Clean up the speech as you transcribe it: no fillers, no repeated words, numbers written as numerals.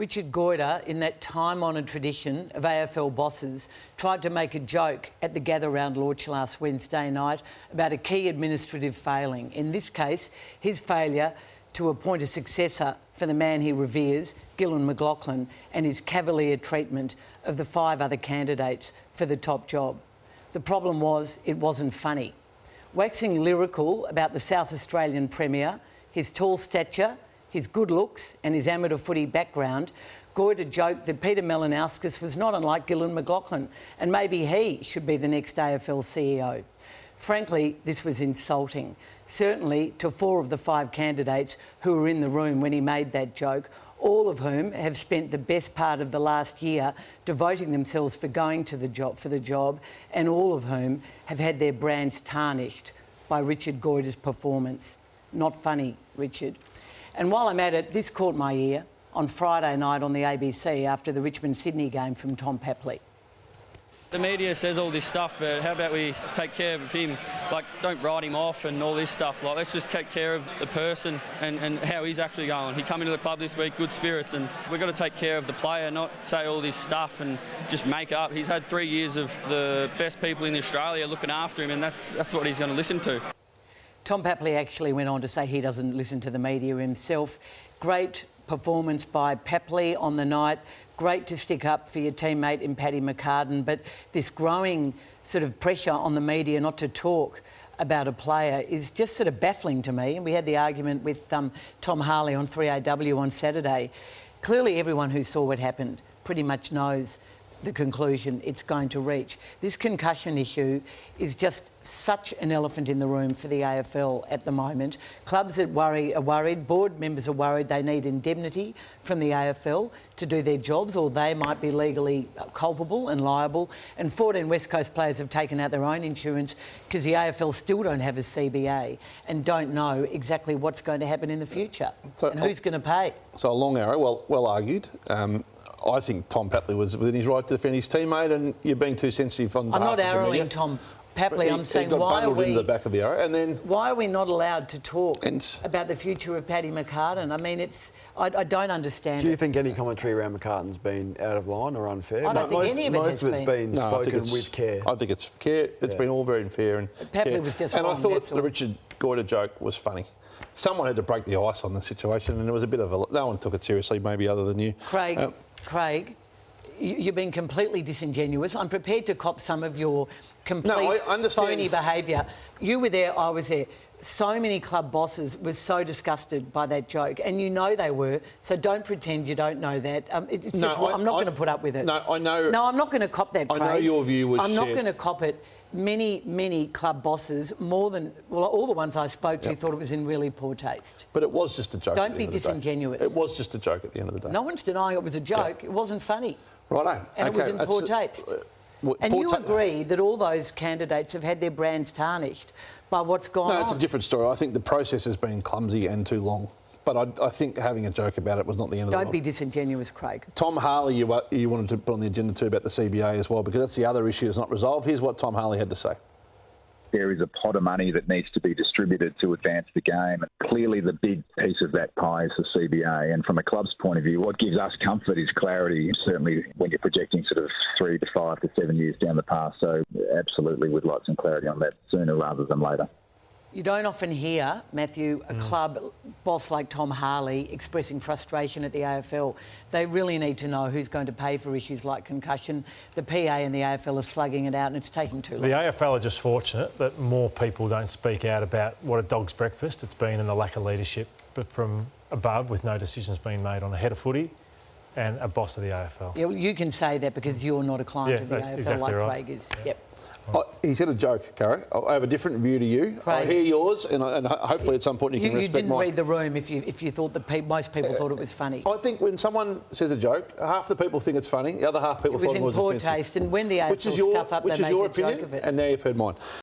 Richard Goyder, in that time-honoured tradition of AFL bosses, tried to make a joke at the gather-round launch last Wednesday night about a key administrative failing. In this case, his failure to appoint a successor for the man he reveres, Gillon McLachlan, and his cavalier treatment of the 5 other candidates for the top job. The problem was, it wasn't funny. Waxing lyrical about the South Australian Premier, his tall stature, his good looks and his amateur footy background, Goyder joked that Peter Malinauskas was not unlike Gillon McLachlan and maybe he should be the next AFL CEO. Frankly, this was insulting, certainly to 4 of the 5 candidates who were in the room when he made that joke, all of whom have spent the best part of the last year devoting themselves for going to the job, and all of whom have had their brands tarnished by Richard Goyder's performance. Not funny, Richard. And while I'm at it, this caught my ear on Friday night on the ABC after the Richmond-Sydney game from Tom Papley. The media says all this stuff, but how about we take care of him? Like, don't write him off and all this stuff. Like, let's just take care of the person and how he's actually going. He come into the club this week, good spirits, and we've got to take care of the player, not say all this stuff and just make up. He's had 3 years of the best people in Australia looking after him, and that's what he's going to listen to. Tom Papley actually went on to say he doesn't listen to the media himself. Great performance by Papley on the night. Great to stick up for your teammate in Paddy McCartan, but this growing sort of pressure on the media not to talk about a player is just sort of baffling to me. And we had the argument with Tom Harley on 3AW on Saturday. Clearly everyone who saw what happened pretty much knows the conclusion it's going to reach. This concussion issue is just such an elephant in the room for the AFL at the moment. Clubs that are worried, board members are worried they need indemnity from the AFL to do their jobs, or they might be legally culpable and liable. And 14 West Coast players have taken out their own insurance because the AFL still don't have a CBA and don't know exactly what's going to happen in the future and who's going to pay. So a long arrow, well argued. I think Tom Papley was within his right to defend his teammate, and you're being too sensitive on behalf of the media. I'm not arrowing Tom Papley. I'm saying why are we into the back of the arrow, and then why are we not allowed to talk about the future of Paddy McCartan? I mean, I don't understand. Do you think any commentary around McCartan's been out of line or unfair? I don't think any of it most of it's been spoken with care. I think it's fair. It's been all very fair and Papley was just wrong. And I thought the Richard Goyder joke was funny. Someone had to break the ice on the situation, and it was a bit of a. No one took it seriously, maybe other than you, Craig. You've been completely disingenuous. I'm prepared to cop some of your complete phony behaviour. You were there, I was there. So many club bosses were so disgusted by that joke, and you know they were, so don't pretend you don't know that. I'm not going to put up with it. No, I know. No, I'm not going to cop that, Craig. I know your view was I'm not going to cop it. Many club bosses, more than... Well, all the ones I spoke to thought it was in really poor taste. But it was just a joke. Don't be disingenuous. It was just a joke at the end of the day. No one's denying it was a joke. It wasn't funny. Righto. And it was in poor taste. And you agree that all those candidates have had their brands tarnished by what's gone on? No, it's a different story. I think the process has been clumsy and too long. But I think having a joke about it was not the end of the world. Don't be disingenuous, Craig. Tom Harley, you wanted to put on the agenda too about the CBA as well, because that's the other issue that's not resolved. Here's what Tom Harley had to say. There is a pot of money that needs to be distributed to advance the game. And clearly the big piece of that pie is the CBA. And from a club's point of view, what gives us comfort is clarity, certainly when you're projecting sort of 3 to 5 to 7 years down the path. So absolutely we'd like some clarity on that sooner rather than later. You don't often hear, Matthew, a club boss like Tom Harley expressing frustration at the AFL. They really need to know who's going to pay for issues like concussion. The PA and the AFL are slugging it out and it's taking too long. The AFL are just fortunate that more people don't speak out about what a dog's breakfast it's been and the lack of leadership, but from above with no decisions being made on a head of footy and a boss of the AFL. Yeah, well, you can say that because you're not a client of the AFL exactly like right. Craig is. Yep. He said a joke, Caro. I have a different view to you. Craig, I hear yours, and hopefully at some point you can respect mine. You didn't read the room if you thought that most people thought it was funny. I think when someone says a joke, half the people think it's funny, the other half people thought it was offensive. in poor taste, and when the AFL stuff up, they make a joke of it. And now you've heard mine.